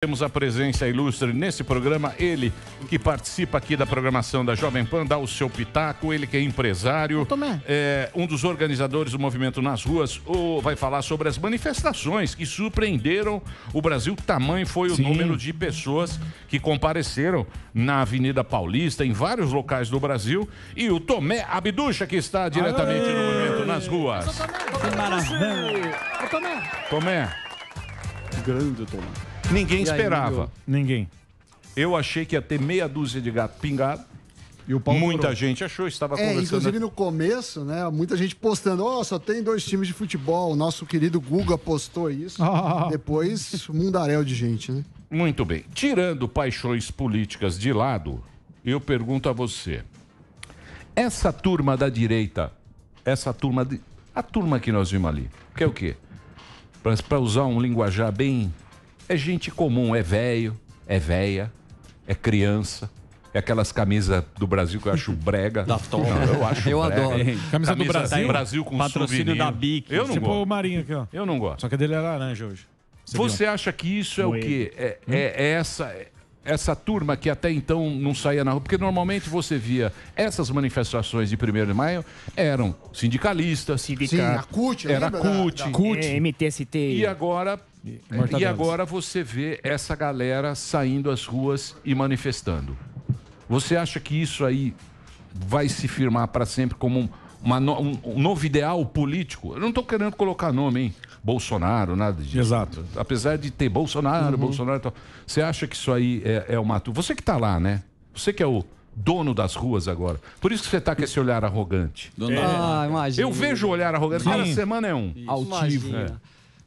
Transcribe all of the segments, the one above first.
Temos a presença ilustre nesse programa, ele que participa aqui da programação da Jovem Pan, dá o seu pitaco, ele que é empresário, um dos organizadores do movimento Nas Ruas, vai falar sobre as manifestações que surpreenderam o Brasil. Tamanho foi o número de pessoas que compareceram na Avenida Paulista, em vários locais do Brasil. E o Tomé Abducha, que está diretamente no movimento Nas Ruas. Que maravilha! Tomé. Grande Tomé. Ninguém esperava. Ninguém. Eu achei que ia ter meia dúzia de gato pingado. E o pau muita gente achou, estava conversando. Inclusive no começo, né? Muita gente postando, só tem 2 times de futebol. O nosso querido Guga postou isso. Depois, mundaréu de gente, né? Muito bem. Tirando paixões políticas de lado, eu pergunto a você. Essa turma da direita, a turma que nós vimos ali, que é o quê? Para usar um linguajar bem... É gente comum, é velho, é véia, é criança, é aquelas camisas do Brasil que eu acho brega. Da Tom. Eu acho eu brega. adoro. Camisa do Brasil? Brasil com patrocínio souvenir. da Bic. Eu não tipo gosto. o Marinho aqui, ó. Eu não gosto. Só que a dele é laranja hoje. Você acha que isso é o quê? É essa turma que até então não saía na rua, porque normalmente você via essas manifestações de 1º de maio eram sindicalistas, Sim, a CUT, era a CUT, MTST. E agora você vê essa galera saindo às ruas e manifestando. Você acha que isso aí vai se firmar para sempre como um novo ideal político? Eu não estou querendo colocar nome, hein? Bolsonaro, nada disso. Exato. Apesar de ter Bolsonaro e tal. Você acha que isso aí é uma... Você que está lá, né? Você que é o dono das ruas agora. Por isso que você está com esse olhar arrogante. Imagina. Eu vejo o olhar arrogante. Cada semana é um. Altivo.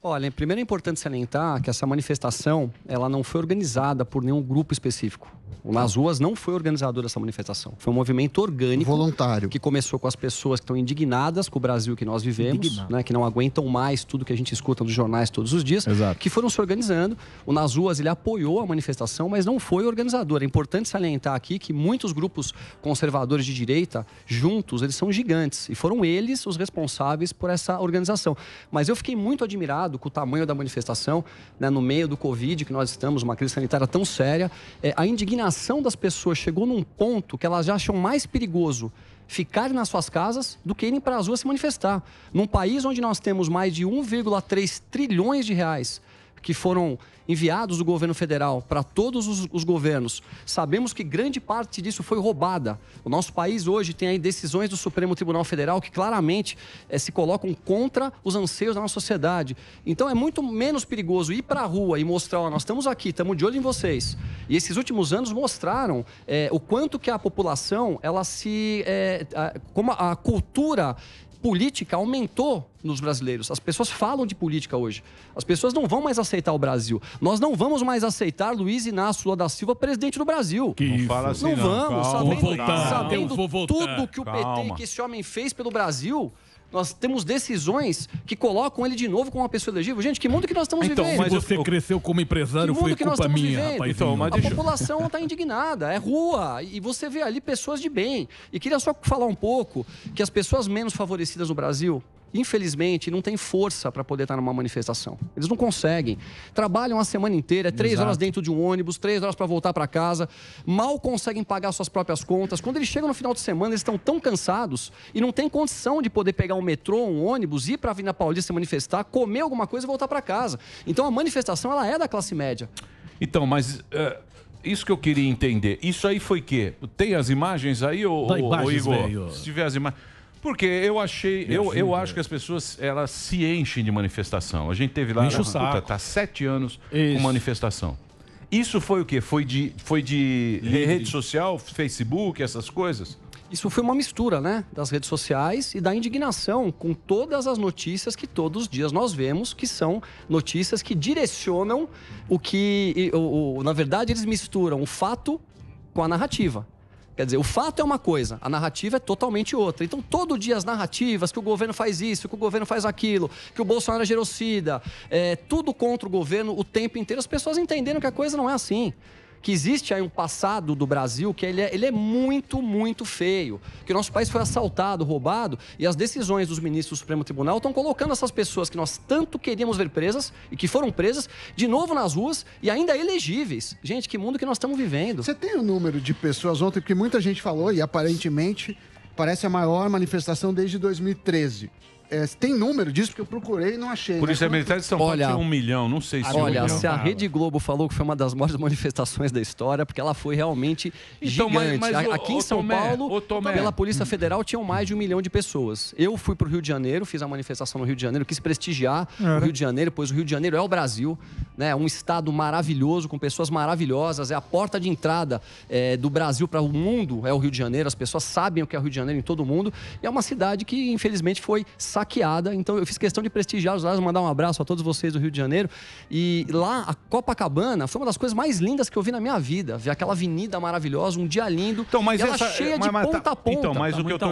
Olha, primeiro é importante salientar que essa manifestação, ela não foi organizada por nenhum grupo específico. O Nas Ruas não foi organizador dessa manifestação. Foi um movimento orgânico. Voluntário. Que começou com as pessoas que estão indignadas com o Brasil que nós vivemos, né, que não aguentam mais tudo que a gente escuta nos jornais todos os dias, que foram se organizando. O Nas Ruas, ele apoiou a manifestação, mas não foi organizador. É importante salientar aqui que muitos grupos conservadores de direita, juntos, eles são gigantes. E foram eles os responsáveis por essa organização. Mas eu fiquei muito admirado com o tamanho da manifestação, né, no meio do Covid, que nós estamos, uma crise sanitária tão séria. A indignação das pessoas chegou num ponto que elas já acham mais perigoso ficarem nas suas casas do que irem para as ruas se manifestar. Num país onde nós temos mais de 1,3 trilhões de reais que foram enviados do governo federal para todos os governos, sabemos que grande parte disso foi roubada. O nosso país hoje tem aí decisões do Supremo Tribunal Federal que claramente se colocam contra os anseios da nossa sociedade. Então é muito menos perigoso ir para a rua e mostrar, nós estamos aqui, estamos de olho em vocês. E esses últimos anos mostraram o quanto que a população, como a cultura política aumentou nos brasileiros. As pessoas falam de política hoje. As pessoas não vão mais aceitar o Brasil. Nós não vamos mais aceitar Luiz Inácio Lula da Silva presidente do Brasil. Não fala assim, não vamos. Sabendo tudo que o PT, que esse homem fez pelo Brasil, nós temos decisões que colocam ele de novo como uma pessoa elegível. Gente, que mundo que nós estamos vivendo? Mas você cresceu como empresário, foi culpa minha, rapaz. A população está indignada, é rua. E você vê ali pessoas de bem. E queria só falar um pouco que as pessoas menos favorecidas no Brasil, infelizmente, não têm força para poder estar numa manifestação. Eles não conseguem. Trabalham a semana inteira, 3 horas dentro de um ônibus, 3 horas para voltar para casa, mal conseguem pagar suas próprias contas. Quando eles chegam no final de semana, eles estão tão cansados e não têm condição de poder pegar um metrô, um ônibus, ir para a Avenida Paulista se manifestar, comer alguma coisa e voltar para casa. Então a manifestação, ela é da classe média. Então, mas... isso que eu queria entender. Isso aí foi o quê? Tem as imagens aí, Igor? Se tiver as imagens... Porque eu achei, eu acho que as pessoas, elas se enchem de manifestação. A gente teve lá, tá 7 anos com manifestação. Isso foi o quê? Foi de rede social, Facebook, essas coisas? Isso foi uma mistura, né, das redes sociais e da indignação com todas as notícias que todos os dias nós vemos, que são notícias que direcionam o que... na verdade, eles misturam o fato com a narrativa. Quer dizer, o fato é uma coisa, a narrativa é totalmente outra. Então, todo dia as narrativas, que o governo faz isso, que o governo faz aquilo, que o Bolsonaro é genocida, tudo contra o governo o tempo inteiro, as pessoas entenderam que a coisa não é assim. que existe aí um passado do Brasil que ele é muito, muito feio. Que o nosso país foi assaltado, roubado, e as decisões dos ministros do Supremo Tribunal estão colocando essas pessoas que nós tanto queríamos ver presas e que foram presas, de novo nas ruas e ainda elegíveis. Gente, que mundo que nós estamos vivendo. Você tem o número de pessoas ontem, porque muita gente falou, e aparentemente parece a maior manifestação desde 2013. Tem número disso? Porque eu procurei e não achei. Polícia Militar de São Paulo tinha 1 milhão, não sei se é 1 milhão. Olha, se a Rede Globo falou que foi uma das maiores manifestações da história, porque ela foi realmente gigante. Aqui em São Paulo, pela Polícia Federal, tinham mais de 1 milhão de pessoas. Eu fui para o Rio de Janeiro, fiz a manifestação no Rio de Janeiro, quis prestigiar o Rio de Janeiro, pois o Rio de Janeiro é o Brasil, né? Um estado maravilhoso, com pessoas maravilhosas, é a porta de entrada do Brasil para o mundo, é o Rio de Janeiro, as pessoas sabem o que é o Rio de Janeiro em todo o mundo, e é uma cidade que, infelizmente, foi saqueada, então eu fiz questão de prestigiar os lados, mandar um abraço a todos vocês do Rio de Janeiro. E lá, a Copacabana foi uma das coisas mais lindas que eu vi na minha vida. Ver aquela avenida maravilhosa, um dia lindo, então, mas ela cheia de ponta a ponta. Então, mas o que eu tô...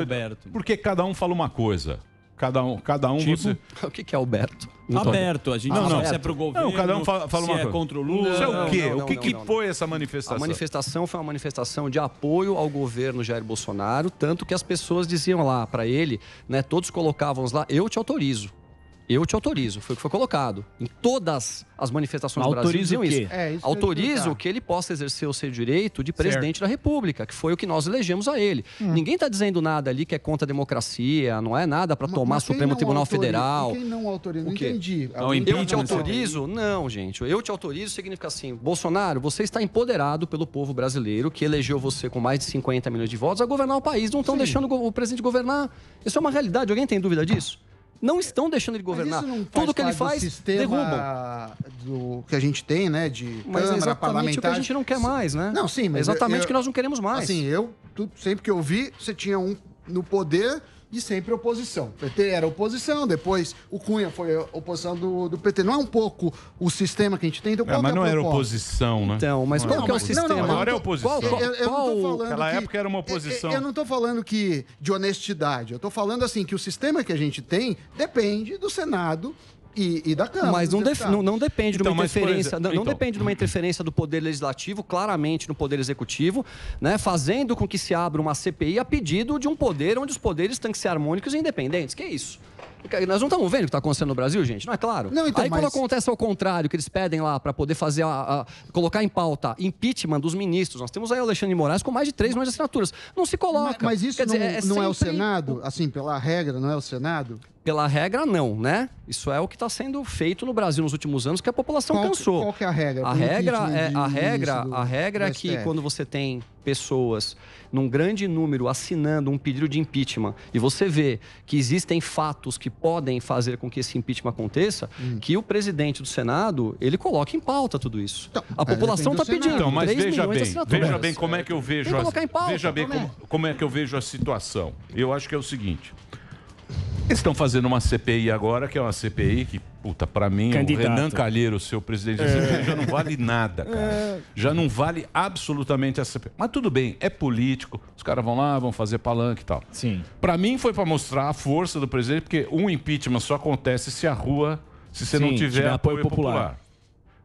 Porque cada um fala uma coisa. Cada um tipo... você... O que é Alberto? Aberto, a gente não sabe se é pro governo, cada um fala uma coisa. Contra o Lula. Isso é o quê? O que foi essa manifestação? A manifestação foi uma manifestação de apoio ao governo Jair Bolsonaro, tanto que as pessoas diziam lá para ele, né, todos colocavam lá, eu te autorizo. Eu te autorizo, foi o que foi colocado. Em todas as manifestações do Brasil diziam isso. Autorizo que ele possa exercer o seu direito de presidente da República, que foi o que nós elegemos a ele. Ninguém está dizendo nada ali que é contra a democracia, não é nada para tomar o Supremo Tribunal Federal. Quem não autoriza? Não entendi. Eu te autorizo? Não, gente. Eu te autorizo significa assim, Bolsonaro, você está empoderado pelo povo brasileiro, que elegeu você com mais de 50 milhões de votos, a governar o país. Não estão deixando o presidente governar. Isso é uma realidade. Alguém tem dúvida disso? Não estão deixando ele governar. Tudo que ele faz, derrubam. Do que a gente tem, né, de Câmara parlamentar. O que a gente não quer mais, né? Não, sim, mas exatamente o que nós não queremos mais. Assim, sempre que eu vi, você tinha um no poder e sempre oposição. O PT era oposição, depois o Cunha foi oposição do PT. Não é um pouco o sistema que a gente tem? Então, qual mas que não é a era oposição, né? Então, mas qual que é o sistema? Agora é oposição. Eu não tô falando naquela época era uma oposição. Eu não estou falando que de honestidade. Eu estou falando assim que o sistema que a gente tem depende do Senado e da Câmara. Mas não depende de uma interferência. Não depende de uma interferência do Poder Legislativo, claramente no Poder Executivo, né, fazendo com que se abra uma CPI a pedido de um poder onde os poderes têm que ser harmônicos e independentes. Que é isso? Nós não estamos vendo o que está acontecendo no Brasil, gente? Não é claro? Não, então, quando acontece ao contrário, que eles pedem lá para poder fazer colocar em pauta impeachment dos ministros, nós temos aí o Alexandre de Moraes com mais de 3 milhões de assinaturas. Não se coloca. Mas isso não é o Senado? Assim, pela regra, não é o Senado? Pela regra, não, né? Isso é o que está sendo feito no Brasil nos últimos anos, que a população cansou. Qual que é a regra? A regra é que quando você tem pessoas num grande número assinando um pedido de impeachment e você vê que existem fatos que podem fazer com que esse impeachment aconteça, que o presidente do Senado, ele coloca em pauta tudo isso. Então, a população está pedindo. Então, mas veja bem como é que eu vejo como é que eu vejo a situação. Eu acho que é o seguinte. Eles estão fazendo uma CPI agora, que é uma CPI que, puta, pra mim, o Renan Calheiros, seu presidente da CPI, já não vale nada, cara. Já não vale absolutamente a CPI. Mas tudo bem, é político, os caras vão lá, vão fazer palanque e tal. Sim. Pra mim foi pra mostrar a força do presidente, porque um impeachment só acontece se você não tiver apoio popular.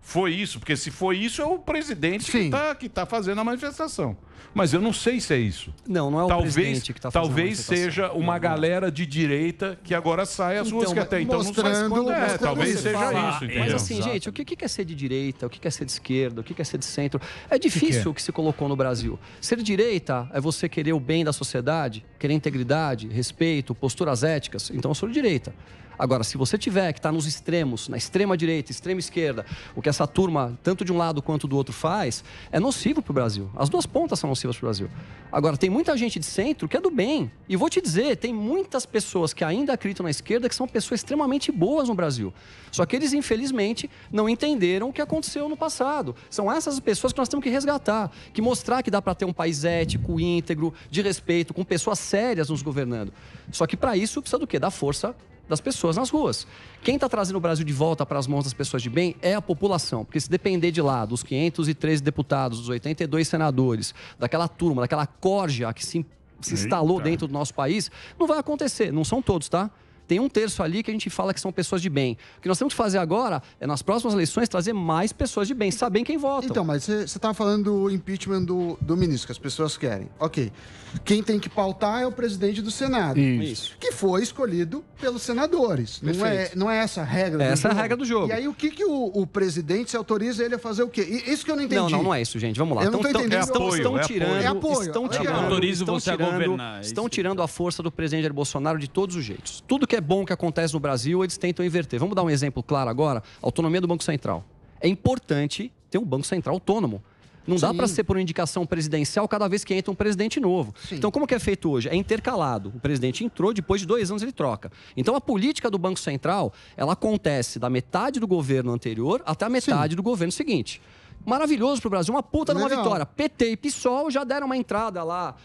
Foi isso, porque se foi isso, é o presidente que tá fazendo a manifestação. Mas eu não sei se é isso. Não é o presidente que está fazendo a manifestação. Talvez seja uma galera de direita que agora sai às ruas, que até então não sai quando talvez seja isso, entendeu? Mas assim, gente, o que é ser de direita? O que é ser de esquerda? O que é ser de centro? É difícil o que se colocou no Brasil. Ser de direita é você querer o bem da sociedade, querer integridade, respeito, posturas éticas. Então eu sou de direita. Agora, se você tiver que estar nos extremos, na extrema direita, extrema esquerda, o que essa turma, tanto de um lado quanto do outro, faz, é nocivo para o Brasil. As duas pontas são nocivas para o Brasil. Agora, tem muita gente de centro que é do bem. E vou te dizer, tem muitas pessoas que ainda acreditam na esquerda que são pessoas extremamente boas no Brasil. Só que eles, infelizmente, não entenderam o que aconteceu no passado. São essas pessoas que nós temos que resgatar, que mostrar que dá para ter um país ético, íntegro, de respeito, com pessoas sérias nos governando. Só que para isso precisa do quê? Da força das pessoas nas ruas. Quem está trazendo o Brasil de volta para as mãos das pessoas de bem é a população. Porque se depender de lá, dos 513 deputados, dos 82 senadores, daquela turma, daquela corja que se instalou dentro do nosso país, não vai acontecer. Não são todos, tá? tem 1/3 ali que a gente fala que são pessoas de bem. O que nós temos que fazer agora é, nas próximas eleições, trazer mais pessoas de bem, saber quem vota. Então, mas você estava falando do impeachment do ministro, que as pessoas querem. Ok. Quem tem que pautar é o presidente do Senado. Isso. Que foi escolhido pelos senadores. Não é essa a regra do jogo. Essa é a regra do jogo. E aí, o que o presidente se autoriza ele a fazer o quê? Isso que eu não entendi. Não é isso, gente. Vamos lá. Eu não tô entendendo. Estão tirando a força do presidente Jair Bolsonaro de todos os jeitos. Tudo que é bom que acontece no Brasil, eles tentam inverter. Vamos dar um exemplo claro agora. Autonomia do Banco Central. É importante ter um Banco Central autônomo. Não dá para ser por indicação presidencial cada vez que entra um presidente novo. Sim. Então, como que é feito hoje? É intercalado. O presidente entrou, depois de 2 anos ele troca. Então, a política do Banco Central, ela acontece da metade do governo anterior até a metade do governo seguinte. Maravilhoso para o Brasil, uma puta numa vitória. PT e PSOL já deram uma entrada lá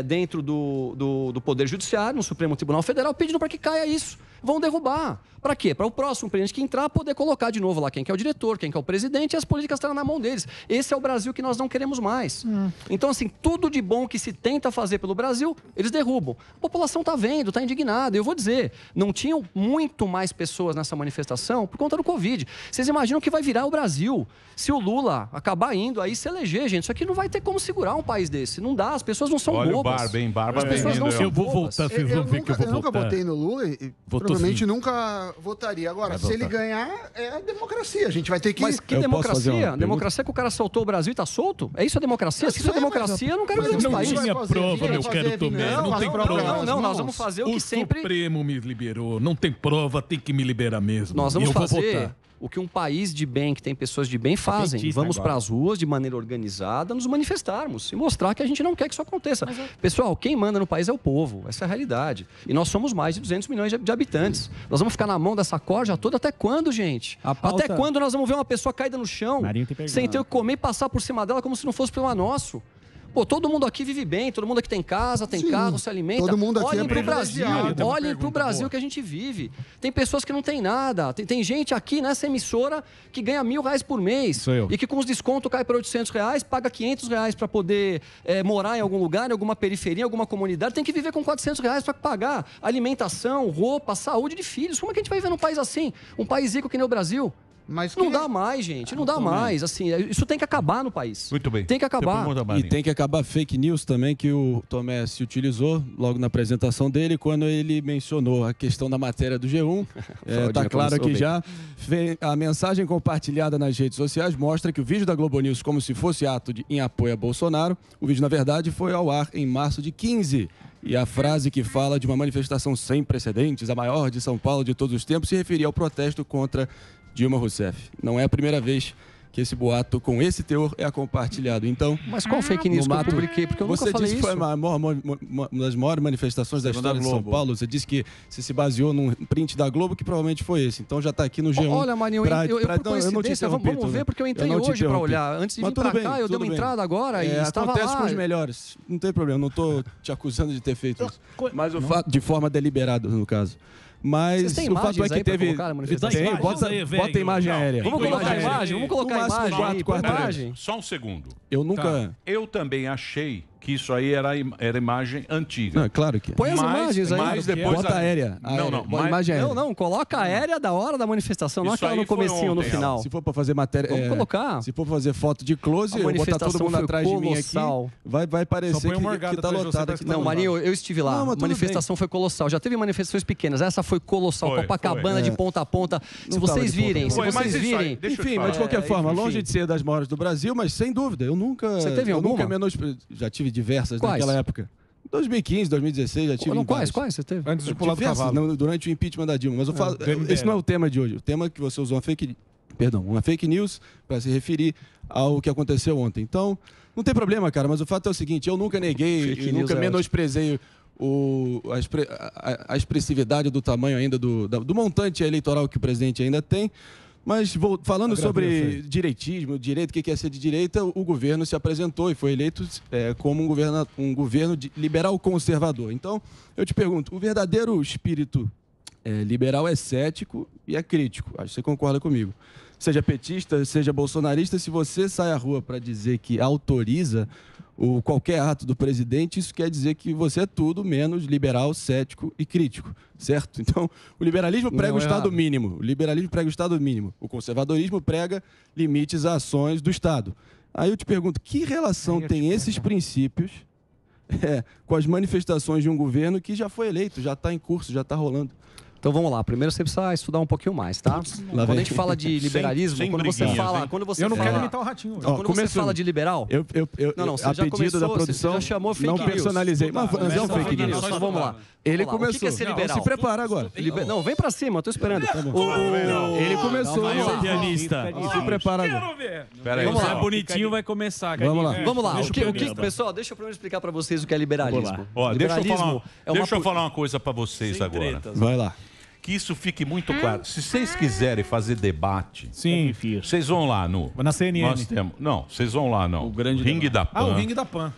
dentro do Poder Judiciário, no Supremo Tribunal Federal, pedindo para que caia isso. Vão derrubar. Para quê? Para o próximo presidente que entrar poder colocar de novo lá quem que é o diretor, quem que é o presidente, e as políticas estarão na mão deles. Esse é o Brasil que nós não queremos mais. Então, assim, tudo de bom que se tenta fazer pelo Brasil, eles derrubam. A população está vendo, está indignada. Eu vou dizer, não tinham muito mais pessoas nessa manifestação por conta do Covid. Vocês imaginam que vai virar o Brasil? Se o Lula acabar indo aí se eleger, gente, isso aqui não vai ter como segurar um país desse. Não dá, as pessoas não são bobas. Olha o Barba, hein? Barba as pessoas não são eu vou voltar, vocês vão ver que eu vou voltar. Eu nunca votei no Lula e provavelmente nunca votaria. Agora, se ele ganhar, é a democracia. A gente vai ter que... Mas que democracia? Democracia que o cara soltou o Brasil e tá solto? É isso a democracia? Se isso é democracia, eu não quero ver esse país. Não tinha prova, meu caro Tomé. Não tem prova. Não, nós vamos fazer o que sempre... O Supremo me liberou. Não tem prova, tem que me liberar mesmo. Nós vamos fazer o que um país de bem, que tem pessoas de bem, fazem. Vamos para as ruas de maneira organizada, nos manifestarmos e mostrar que a gente não quer que isso aconteça. Pessoal, quem manda no país é o povo. Essa é a realidade. E nós somos mais de 200 milhões de habitantes. Nós vamos ficar na mão dessa corja toda até quando, gente? Até quando nós vamos ver uma pessoa caída no chão, sem ter o que comer e passar por cima dela como se não fosse problema nosso? Pô, todo mundo aqui vive bem, todo mundo aqui tem casa, tem carro, se alimenta. Todo mundo aqui olhem pro Brasil, olhem pro Brasil que a gente vive. Tem pessoas que não têm nada. Tem gente aqui nessa emissora que ganha R$1.000 por mês. E que com os descontos cai para R$800, paga R$500 para poder morar em algum lugar, em alguma periferia, em alguma comunidade. Tem que viver com R$400 para pagar alimentação, roupa, saúde de filhos. Como é que a gente vai viver num país assim? Um país rico que nem o Brasil? Mas não dá mais, gente. Não dá mais. Assim, isso tem que acabar no país. Muito bem. Tem que acabar. E tem que acabar fake news também, que o Tomé se utilizou logo na apresentação dele, quando ele mencionou a questão da matéria do G1. Tá claro que já a mensagem compartilhada nas redes sociais mostra que o vídeo da Globo News, como se fosse ato em apoio a Bolsonaro, o vídeo, na verdade, foi ao ar em março de 15. E a frase que fala de uma manifestação sem precedentes, a maior de São Paulo de todos os tempos, se referia ao protesto contra Dilma Rousseff. Não é a primeira vez que esse boato com esse teor é compartilhado. Então, mas qual fake news que eu publiquei? Porque eu nunca falei isso. Você disse que foi uma das maiores manifestações da história de São Paulo. Você disse que você se baseou num print da Globo, que provavelmente foi esse. Então já está aqui no G1. Olha, Maninho, vamos ver, porque eu entrei hoje para olhar. Antes de vir para cá, eu dei uma entrada agora e estava lá. Acontece com os melhores. Não tem problema, não estou te acusando de ter feito isso. Mas o fato, de forma deliberada, no caso. Mas o fato é que teve. Bota a imagem aérea. Vamos colocar a imagem? Vamos colocar a imagem. Só um segundo. Eu nunca. Eu também achei que isso aí era imagem antiga. Não, claro que é. Põe as imagens aí. Mas depois bota aérea. Imagem aérea. Não, coloca a aérea da hora da manifestação, não aquela no comecinho, no final. Se for para fazer matéria... Vamos colocar. Se for para fazer foto de close, eu botar todo mundo atrás de mim aqui, vai parecer que tá lotado aqui. Não, Marinho, eu estive lá. A manifestação foi colossal. Já teve manifestações pequenas. Essa foi colossal. Copacabana de ponta a ponta. Se vocês virem... Enfim, mas de qualquer forma, longe de ser das maiores do Brasil, mas sem dúvida, eu nunca... Você teve alguma? Já tive diversas naquela época. 2015, 2016, já tive quais você teve? Antes de pular do cavalo. Durante o impeachment da Dilma. Mas eu falo, esse não é o tema de hoje. O tema é que você usou uma fake news para se referir ao que aconteceu ontem. Então, não tem problema, cara. Mas o fato é o seguinte, eu nunca neguei, eu nunca menosprezei a expressividade do tamanho ainda do montante eleitoral que o presidente ainda tem. Mas falando sobre direitismo, direito, o que é ser de direita, o governo se apresentou e foi eleito como um governo liberal conservador. Então, eu te pergunto, o verdadeiro espírito liberal é cético e é crítico. Acho que você concorda comigo. Seja petista, seja bolsonarista, se você sai à rua para dizer que autoriza qualquer ato do presidente, isso quer dizer que você é tudo menos liberal, cético e crítico, certo? Então, o liberalismo prega o Estado mínimo. O liberalismo prega o Estado mínimo. O conservadorismo prega limites às ações do Estado. Aí eu te pergunto, que relação tem esses princípios com as manifestações de um governo que já foi eleito, já está em curso, já está rolando? Então vamos lá, primeiro você precisa estudar um pouquinho mais, tá? Quando a gente fala de liberalismo, quando você fala... Eu não quero imitar o Ratinho. Quando você fala de liberal... Não, você já começou, da produção, você já chamou fake news. Não personalizei, mas é um fake news. Então vamos lá. Ele começou. O que é ser liberal? Se prepara agora. Não, vem pra cima, eu tô esperando. Ele começou. Pianista. Se prepara agora. Peraí, vamos lá. Bonitinho vai começar. Vamos lá. Pessoal, deixa eu primeiro explicar pra vocês o que é liberalismo. Deixa eu falar uma coisa pra vocês agora. Vai lá. Que isso fique muito claro. Se vocês quiserem fazer debate, sim, vocês vão lá na CNN. Nós temos, não, vocês vão lá no Ringue da Pan. O Ringue da Pan.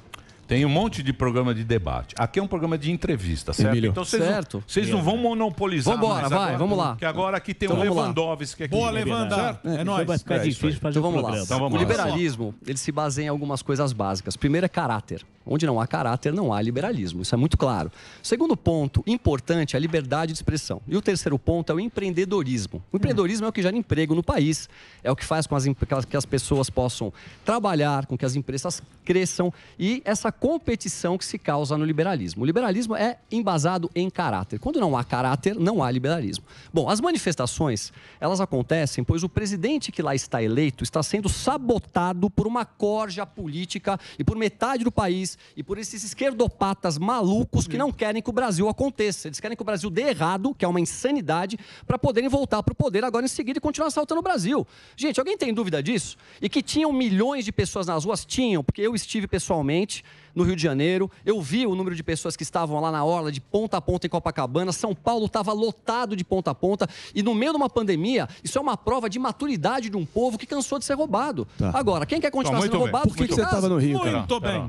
Tem um monte de programa de debate. Aqui é um programa de entrevista, certo? Emílio. Então vocês não vão monopolizar. Vambora, vai, vamos lá. Que agora aqui tem o Lewandowski. Boa, Lewandowski. É nóis. Vai ficar difícil fazer então, vamos programa. lá. O liberalismo, ele se baseia em algumas coisas básicas. Primeiro é caráter. Onde não há caráter, não há liberalismo. Isso é muito claro. Segundo ponto importante é a liberdade de expressão. E o terceiro ponto é o empreendedorismo. O empreendedorismo é o que gera emprego no país. É o que faz com que as pessoas possam trabalhar, com que as empresas cresçam e essa competição que se causa no liberalismo. O liberalismo é embasado em caráter. Quando não há caráter, não há liberalismo. Bom, as manifestações, elas acontecem pois o presidente que lá está eleito está sendo sabotado por uma corja política e por metade do país e por esses esquerdopatas malucos que não querem que o Brasil aconteça. Eles querem que o Brasil dê errado, que é uma insanidade, para poderem voltar para o poder agora em seguida e continuar assaltando o Brasil. Gente, alguém tem dúvida disso? E que tinham milhões de pessoas nas ruas? Tinham, porque eu estive pessoalmente no Rio de Janeiro, eu vi o número de pessoas que estavam lá na orla de ponta a ponta em Copacabana, São Paulo estava lotado de ponta a ponta e no meio de uma pandemia, isso é uma prova de maturidade de um povo que cansou de ser roubado. Tá. Agora, quem quer continuar sendo roubado... Por que você estava no Rio, cara? Muito bem.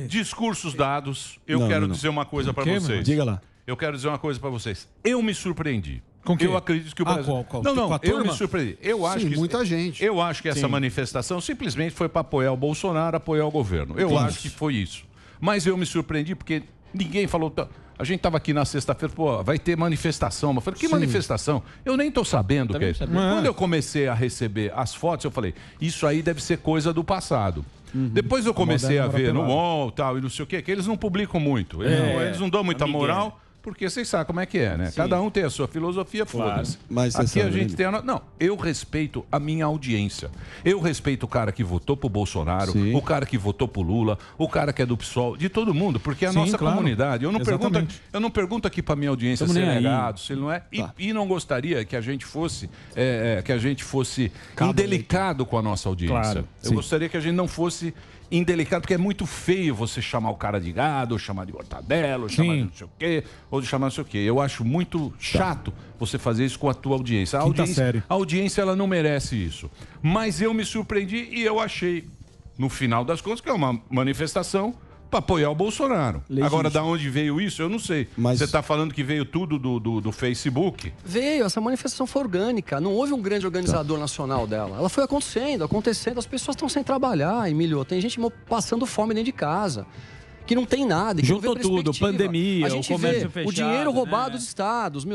Discursos dados, eu quero dizer uma coisa para vocês. Diga lá. Eu quero dizer uma coisa para vocês. Eu me surpreendi. Com que? Eu acredito que o Brasil... Qual? Não, eu me surpreendi. Eu acho que muita gente. Eu acho que essa manifestação simplesmente foi para apoiar o Bolsonaro, apoiar o governo. Eu acho que foi isso. Mas eu me surpreendi porque ninguém falou... A gente estava aqui na sexta-feira, pô, vai ter manifestação. Eu falei, que manifestação? Eu nem estou sabendo o que é isso. Quando eu comecei a receber as fotos, eu falei, isso aí deve ser coisa do passado. Depois eu comecei a ver no UOL tal, e não sei o quê, que eles não publicam muito. Eles não dão muita moral. Porque vocês sabem como é que é, né? Sim. Cada um tem a sua filosofia, foda-se. Mas aqui a gente tem a... Não, eu respeito a minha audiência. Eu respeito o cara que votou pro Bolsonaro, o cara que votou pro Lula, o cara que é do PSOL, de todo mundo, porque é a nossa comunidade. Eu não pergunto aqui pra minha audiência se é legado, se ele não é. E não gostaria que a gente fosse, indelicado com a nossa audiência. Claro, eu gostaria que a gente não fosse indelicado, porque é muito feio você chamar o cara de gado, ou chamar de mortadela, ou chamar de não sei o quê, ou de chamar não sei o quê. Eu acho muito chato você fazer isso com a tua audiência. A audiência, ela não merece isso. Mas eu me surpreendi e eu achei, no final das contas, que é uma manifestação para apoiar o Bolsonaro. Legítimo. Agora, da onde veio isso, eu não sei. Mas... Você está falando que veio tudo do Facebook? Veio, essa manifestação foi orgânica. Não houve um grande organizador nacional dela. Ela foi acontecendo. As pessoas estão sem trabalhar, Emílio. Tem gente passando fome dentro de casa, que não tem nada. Que juntou tudo, pandemia, a gente o comércio vê fechado, o dinheiro roubado dos estados.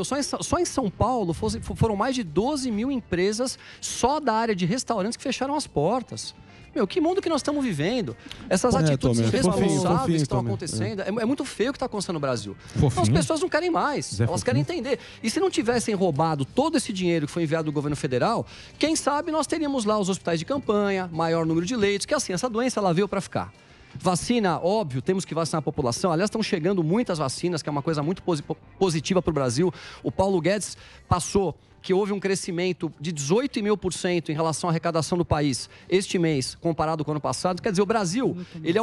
Só em São Paulo foram mais de 12 mil empresas só da área de restaurantes que fecharam as portas. Que mundo que nós estamos vivendo? Essas atitudes irresponsáveis que estão acontecendo. É muito feio o que está acontecendo no Brasil. Então, as pessoas não querem mais. Elas querem entender. E se não tivessem roubado todo esse dinheiro que foi enviado do governo federal, quem sabe nós teríamos lá os hospitais de campanha, maior número de leitos, que assim, essa doença ela veio para ficar. Vacina, óbvio, temos que vacinar a população. Aliás, estão chegando muitas vacinas, que é uma coisa muito positiva para o Brasil. O Paulo Guedes passou que houve um crescimento de 18.000% em relação à arrecadação do país este mês, comparado com o ano passado. Quer dizer, o Brasil, ele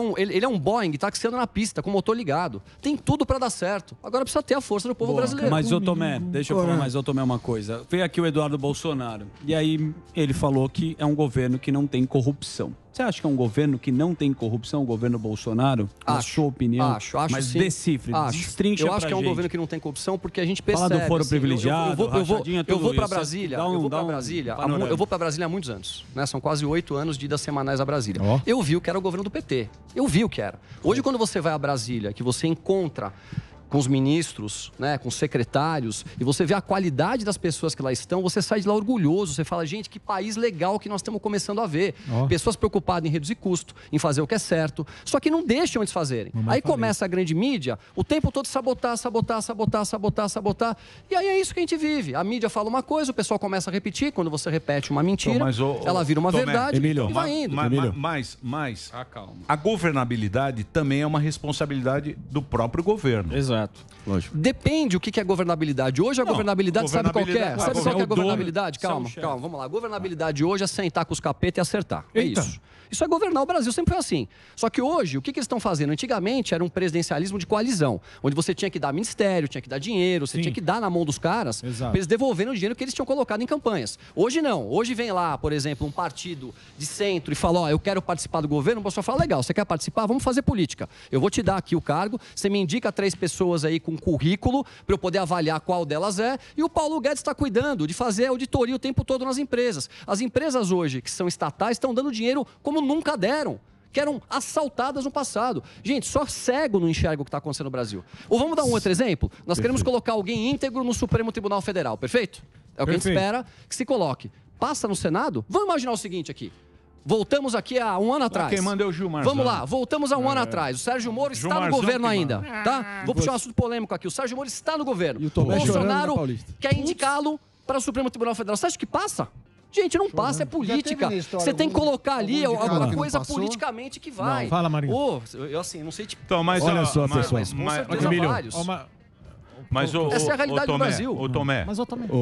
é um Boeing taxiando na pista, com o motor ligado. Tem tudo para dar certo. Agora precisa ter a força do povo brasileiro. Mas, ô Tomé, deixa eu falar mais, ô Tomé, uma coisa. Veio aqui o Eduardo Bolsonaro, e aí ele falou que é um governo que não tem corrupção. Você acha que é um governo que não tem corrupção, o governo Bolsonaro? Na sua opinião? Acho mas sim. Decifre, destrincha pra gente. Eu acho que é um governo que não tem corrupção porque a gente percebe... Fala do foro privilegiado, eu vou para Brasília, eu vou para Brasília há muitos anos, né? São quase 8 anos de idas semanais a Brasília. Eu vi o que era o governo do PT. Eu vi o que era. Hoje, quando você vai a Brasília, que você encontra com os ministros, né, com os secretários, e você vê a qualidade das pessoas que lá estão, você sai de lá orgulhoso, você fala, gente, que país legal que nós estamos começando a ver. Pessoas preocupadas em reduzir custo, em fazer o que é certo, só que não deixam eles fazerem. Aí começa a grande mídia, o tempo todo sabotar, e aí é isso que a gente vive. A mídia fala uma coisa, o pessoal começa a repetir, quando você repete uma mentira, ela vira uma verdade e vai indo. Mas a governabilidade também é uma responsabilidade do próprio governo. Exato. Lógico. Depende o que é governabilidade. Hoje a governabilidade sabe qual que é? Sabe qual que é a governabilidade? Calma, vamos lá. A governabilidade hoje é sentar com os capetas e acertar. É isso. Isso é governar o Brasil, sempre foi assim. Só que hoje, o que eles estão fazendo? Antigamente era um presidencialismo de coalizão, onde você tinha que dar ministério, tinha que dar dinheiro, você tinha que dar na mão dos caras, para eles devolverem o dinheiro que eles tinham colocado em campanhas. Hoje não. Hoje vem lá, por exemplo, um partido de centro e fala, eu quero participar do governo, o pessoal fala, legal, você quer participar? Vamos fazer política. Eu vou te dar aqui o cargo, você me indica 3 pessoas aí com currículo, para eu poder avaliar qual delas é, e o Paulo Guedes está cuidando de fazer auditoria o tempo todo nas empresas. As empresas hoje, que são estatais, estão dando dinheiro como nunca deram, que eram assaltadas no passado. Gente, só cego não enxerga o que está acontecendo no Brasil. Ou vamos dar um outro exemplo? Nós queremos colocar alguém íntegro no Supremo Tribunal Federal, perfeito? É o que a gente espera que se coloque. Passa no Senado? Vamos imaginar o seguinte aqui. Voltamos aqui há um ano atrás. Quem manda é o Gilmar. Vamos lá, voltamos há um ano atrás. O Sérgio Moro está no governo ainda, tá? Vou puxar um assunto polêmico aqui. O Sérgio Moro está no governo. O Bolsonaro quer indicá-lo para o Supremo Tribunal Federal. Você acha que passa? Gente, não passa, é política. Você tem que colocar ali alguma coisa politicamente que vai. Não, fala, Marinho. Eu assim, não sei, tipo... Então, mas, olha só, pessoal. Essa é a realidade do Brasil. Tomé,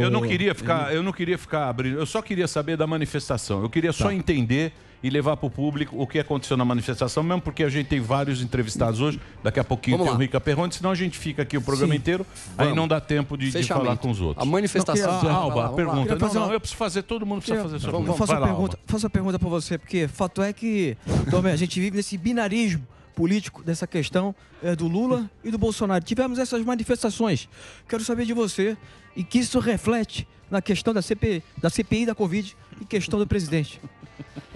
eu não queria ficar abrindo, eu só queria saber da manifestação. Eu queria só entender e levar para o público o que aconteceu na manifestação, mesmo porque a gente tem vários entrevistados hoje, daqui a pouquinho tem o Rica Perrone, senão a gente fica aqui o programa inteiro, aí não dá tempo de falar com os outros. A manifestação... Alba, pergunta. Não, eu preciso fazer, todo mundo precisa fazer sua pergunta. Faço uma pergunta para você, porque fato é que, Tomé, a gente vive nesse binarismo político dessa questão do Lula e do Bolsonaro. Tivemos essas manifestações. Quero saber de você e que isso reflete na questão da CPI da Covid e questão do presidente.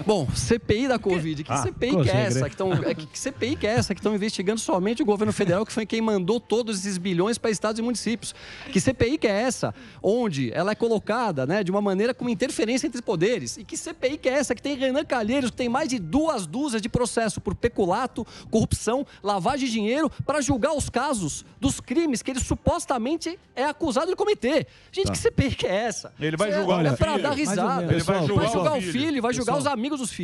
Bom, CPI da Covid, que CPI que é essa? Que CPI que é essa? Que estão investigando somente o governo federal, que foi quem mandou todos esses bilhões para estados e municípios. Que CPI que é essa? Onde ela é colocada, né, de uma maneira com interferência entre os poderes. E que CPI que é essa? Que tem Renan Calheiros, que tem mais de 2 dúzias de processo por peculato, corrupção, lavagem de dinheiro, para julgar os casos dos crimes que ele supostamente é acusado de cometer. Gente, que CPI que é essa? Ele vai julgar o filho. É para dar risada. Ele vai julgar o filho, vai julgar os amigos dos filhos.